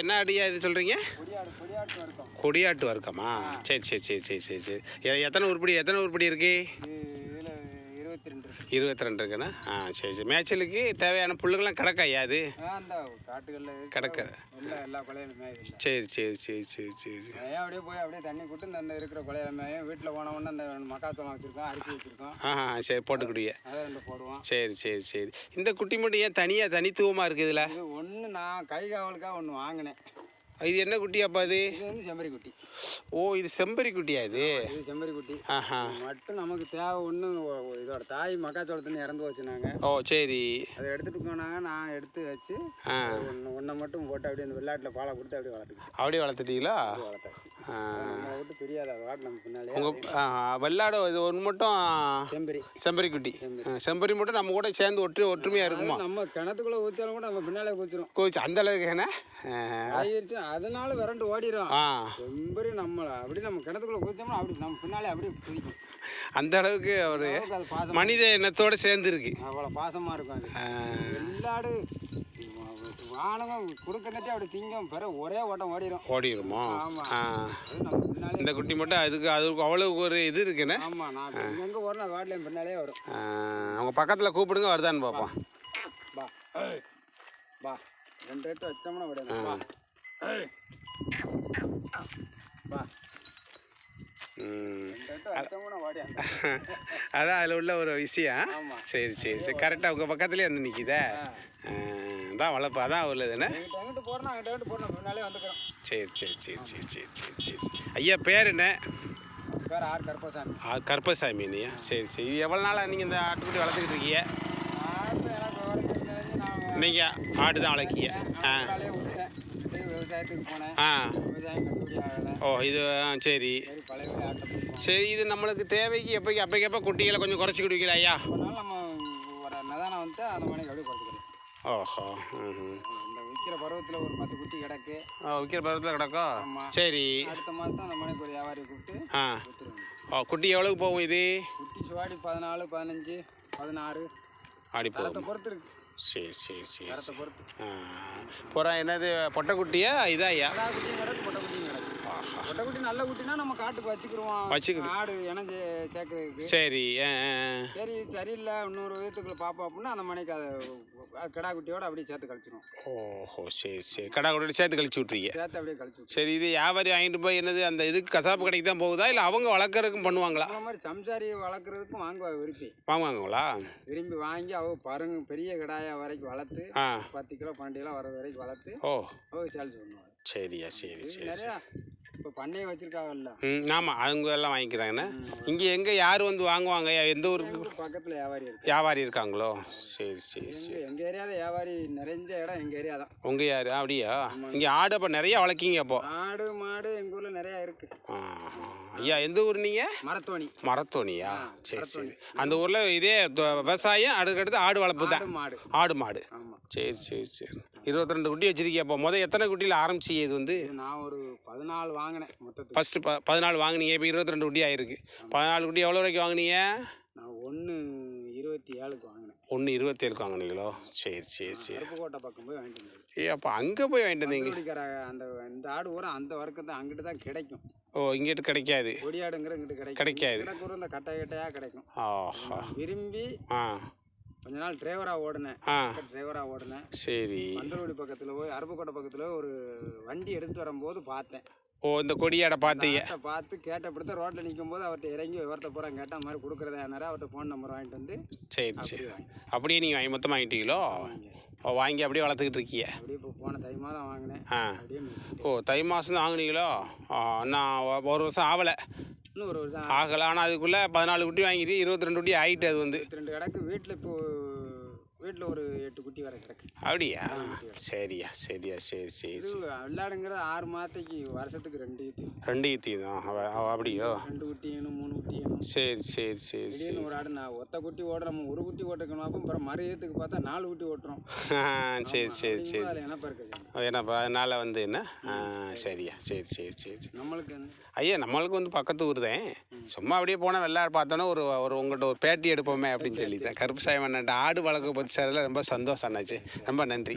என்ன அடியா இது சொல்கிறீங்க? கொடியாட்டு வர்க்கமா? சரி சரி சரி சரி சரி சரி. எத்தனை உருப்படி இருக்குது? 22 இருக்குண்ணா. சரி சரி. மேய்ச்சலுக்கு தேவையான புல்லுங்கள்லாம் கிடக்காயா? அது கிடக்க. சரி சரி சரி சரி சரி. அப்படியே போய் அப்படியே தண்ணி கூட்டு இந்த இருக்கிற கொலையில மேயும் வீட்டில் போனவொன்னே அந்த மக்காச்சோளம் வச்சுருக்கோம், அரிசி வச்சுருக்கோம். சரி போட்டுக்கிடுங்க. அதை 2 போடுவோம். சரி சரி சரி. இந்த குட்டி மட்டும் ஏன் தனித்துவமாக இருக்குது இதில்? இது ஒன்று நான் கை காவலுக்காக ஒன்று வாங்கினேன். இது என்ன குட்டியாப்பா? அது செம்பரி குட்டி. ஓ, இது செம்பரி குட்டியா? இது செம்பரி குட்டி மட்டும் நமக்கு தேவை. ஒன்று இதோட தாய் மக்காச்சோளத்துன்னு இறந்து வச்சுனாங்க. ஓ சரி. அதை எடுத்துகிட்டு போனாங்க. நான் எடுத்து வச்சு ஒன்றை மட்டும் போட்டு அப்படியே அந்த வெள்ளாட்டில் பாலை கொடுத்து அப்படியே வளர்த்துக்கிட்டேன். அப்படியே வளர்த்துட்டீங்களா? வளர்த்தாச்சு. நம்மளை விட்டு தெரியாது. அது வாட்டு நம்ம பின்னாலே உங்கள் வெள்ளாடு இது ஒன்று மட்டும் செம்பரி குட்டி. செம்பரி மட்டும் நம்ம கூட சேர்ந்து ஒற்றுமையாக இருக்குமா? நம்ம கிணத்துக்குள்ளே ஊற்றியாலும் கூட நம்ம பின்னாலே கூச்சிரும். அந்த அளவுக்கு என்ன ஆகிருச்சு. அதனால விரண்டு ஓடிடும். செம்பரி நம்மளை அப்படி நம்ம கிணத்துக்குள்ளே குதிச்சோம்னா அப்படி நம்ம பின்னாலே அப்படியே குதிக்கும். அந்த அளவுக்கு ஒரு மனித எண்ணத்தோடு சேர்ந்து இருக்கு. அவ்வளோ பாசமாக இருக்கும். அது வெள்ளாடு வானகம் கொடுக்கறதே அப்படி திங்கும். பிறகு ஒரே ஓட்டம் ஓடிடுமா? ஆமாம். இந்த குட்டி மட்டும் அதுக்கு அவ்வளவு ஒரு இது இருக்குண்ணே. ஆமாம். நான் எங்கே ஓடணும் அது வாட்டில் பின்னாலே வரும். அவங்க பக்கத்தில் கூப்பிடுங்க, வருதான்னு பார்ப்போம். பா பா 2 ரேட்டு வச்சோம்னா விட. அதான் அதில் உள்ள ஒரு விஷயம். சரி சரி சரி. கரெக்டாக உங்கள் பக்கத்துலேயே வந்து நிற்கிதே. அதான் வளர்ப்பு, அதான் உள்ளதுண்ணே. சரி சரி சரி சரி சரி சரி சரி. ஐயா பேர் என்ன? பேர் ஆர் கருப்பசாமி. கருப்பசாமி நீயா? சரி சரி. எவ்வளோ நாளாக நீங்கள் இந்த ஆட்டுக்குட்டி வளர்த்துக்கிட்டு இருக்கீங்க? நீங்கள் ஆடு தான் வளர்க்கீங்க? விவசாயத்துக்கு போனேன். ஓ இது சரி சரி. இது நம்மளுக்கு தேவைக்கு அப்போக்கப்போ குட்டிகளை கொஞ்சம் குறைச்சி குடிக்கல ஐயா? நம்ம ஒரு நதானம் வந்துட்டு அந்த மணிக்கு அப்படியே குறைச்சிக்கலாம். ஓஹோ. இந்த விற்கிற பருவத்தில் ஒரு 10 குட்டி கிடக்கு. விற்கிற பருவத்தில் கிடக்கும். சரி. அடுத்த மாதம் அந்த மணிக்கு ஒரு வியாபாரி கூப்பிட்டு குட்டி எவ்வளோக்கு போகும் இது? குட்டி சுவாடி 14, 15, 16 அப்படி போகும். பொறுத்து இருக்கு. சரி சரி சரி. புறம் என்னது பொட்டைக்குட்டியா இதா ஐயா? பொட்டைக்குட்டி நல்ல குட்டினா நம்ம காட்டுக்கு வச்சுக்கிடுவோம். ஆடு இணைஞ்சு சேர்க்கறதுக்கு. சரி சரி சரியில்லை இன்னொரு விதத்துக்குள்ள பார்ப்போம் அப்படின்னா அந்த மணிக்கு அதை கிடா குட்டியோட அப்படியே சேர்த்து கழிச்சிடும். ஓஹோ சரி சரி. கிடா குட்டியோட சேர்த்து கழிச்சு விட்றீங்க? சேர்த்து அப்படியே கழிச்சு. சரி. இது வியாபாரி வாங்கிட்டு போய் என்னது அந்த இதுக்கு கசாப்பு கடைக்கு தான் போகுதா இல்லை அவங்க வளர்க்குறதுக்கும் பண்ணுவாங்களா? அந்த மாதிரி சம்சாரி வளர்க்குறதுக்கும் வாங்குவாங்க. வாங்குவாங்களா? விரும்பி வாங்கி அவங்க பெரிய கிடாயா வரைக்கும் வளர்த்து 10 கிலோ 12 கிலோ வர வரைக்கும் வளர்த்து அவங்க சேல்ஸ் பண்ணுவாங்க. சரியா சரி சரி. நிறையா இப்போ பண்ணையை வச்சிருக்காங்கல்ல. ஆமாம், அவங்க எல்லாம் வாங்கிக்கிறாங்கண்ணே. இங்கே எங்கே யார் வந்து வாங்குவாங்க? எந்த ஊருக்கு பக்கத்தில் வியாபாரி இருக்காங்களோ? சரி சரி சரி. எங்கள் ஏரியாவில் வியாபாரி நிறைஞ்ச இடம் எங்கள் ஏரியா தான். உங்கள் யார்? அப்படியா? இங்கே ஆடு அப்போ நிறையா வளர்க்கிங்க? அப்போ ஆடு மாடு எங்கள் ஊரில் நிறையா இருக்குது. ஐயா எந்த ஊர் நீங்கள்? மரத்தோணியா? சரி சரி. அந்த ஊரில் இதே விவசாயம், அடுக்கடுத்து ஆடு வளர்ப்பு தான். ஆடு மாடு. சரி சரி சரி. 22 குட்டி வச்சிருக்கீங்க. அப்போ எத்தனை குட்டியில் ஆரம்பிச்சிங்க இது வந்து? நான் ஒரு 14 வாங்கினேன் மொத்தத்தில். ஃபஸ்ட்டு 14 வாங்கினீங்க. இப்போ 22 குட்டி ஆயிருக்கு. 14 குட்டி எவ்வளோ வரைக்கும் வாங்கினீங்க? நான் 1.27க்கு வாங்கினேன். 1.27க்கு வாங்கினீங்களோ? சரி சரி சரி. அருப்புக்கோட்டை பக்கம் போய் வாங்கிட்டு வந்தேன். அப்போ அங்கே போய் வாங்கிட்டு வந்தீங்க? இந்த ஆடு ஊரா அந்த வர்க்கத்தை அங்கிட்டு தான் கிடைக்கும். ஓ, இங்கிட்டு கிடைக்காது? கொடியாடுங்கிற இங்கிட்டு கிடைக்காது. இந்த கட்டையாக கிடைக்கும். விரும்பி கொஞ்ச நாள் டிரைவராக ஓடினேன். சரி. மந்தலூடி பக்கத்தில் போய் அருப்புக்கோட்டை பக்கத்தில் ஒரு வண்டி எடுத்து வரும்போது பார்த்தேன். ஓ, இந்த கொடியாடை பார்த்தீங்க? பார்த்து கேட்டப்படுத்த ரோட்டில் நிற்கும் போது அவர்கிட்ட இறங்கி விவரத்தை பூரா கேட்டால் அந்த மாதிரி கொடுக்குறதா யாரு அவர்கிட்ட ஃபோன் நம்பர் வாங்கிட்டு வந்து. சரி சரி. அப்படியே நீங்கள் மொத்தமாக வாங்கிட்டீங்களோ? வாங்கி அப்படியே வளர்த்துக்கிட்டு இருக்கீங்க? அப்படியே இப்போ போன தை மாதம் வாங்கினேன். ஓ, தை மாதம் தான் வாங்கினீங்களோ? நான் 1 வருஷம் ஆகலை. இன்னும் 1 வருஷம் ஆகலை. ஆனால் அதுக்குள்ளே 14 குட்டி வாங்கிது. 22 குட்டி ஆகிட்டு. அது வந்து 22 கிடக்கு வீட்டில். இப்போ வீட்டில் ஒரு 8 குட்டி வர கிடக்கு. அப்படியா? சரியா சரியா. சரி சரி. வெள்ளாடுங்கிற 6 மாதத்துக்கு வருஷத்துக்கு 2 ஈத்தி தான். அப்படியோ? 2 குட்டி வேணும், 3 குட்டி வேணும். சரி சரி சரி சரி. ஒரு ஆடு நான் ஒத்த குட்டி ஓடுறோம், ஒரு குட்டி ஓட்டுக்கணும். அப்புறம் மறு ஏற்றுக்கு பார்த்தா 4 குட்டி ஓட்டுறோம். சரி சரி சரி. அதில் என்னப்பா இருக்குது? ஏன்னாப்பா அதனால் வந்து என்ன? சரியா சரி சரி சரி. நம்மளுக்கு ஐயா நம்மளுக்கு வந்து பக்கத்து ஊர் தான். சும்மா அப்படியே போனால் வெள்ளாடு பார்த்தோன்னா ஒரு உங்கள்கிட்ட ஒரு பேட்டி எடுப்போமே அப்படின்னு சொல்லிட்டேன். கருப்பசாமி அண்ணன்ட்ட ஆடு வளர்க்க பற்றி சார் ரொம்ப சந்தோஷம் ஆச்சு. ரொம்ப நன்றி.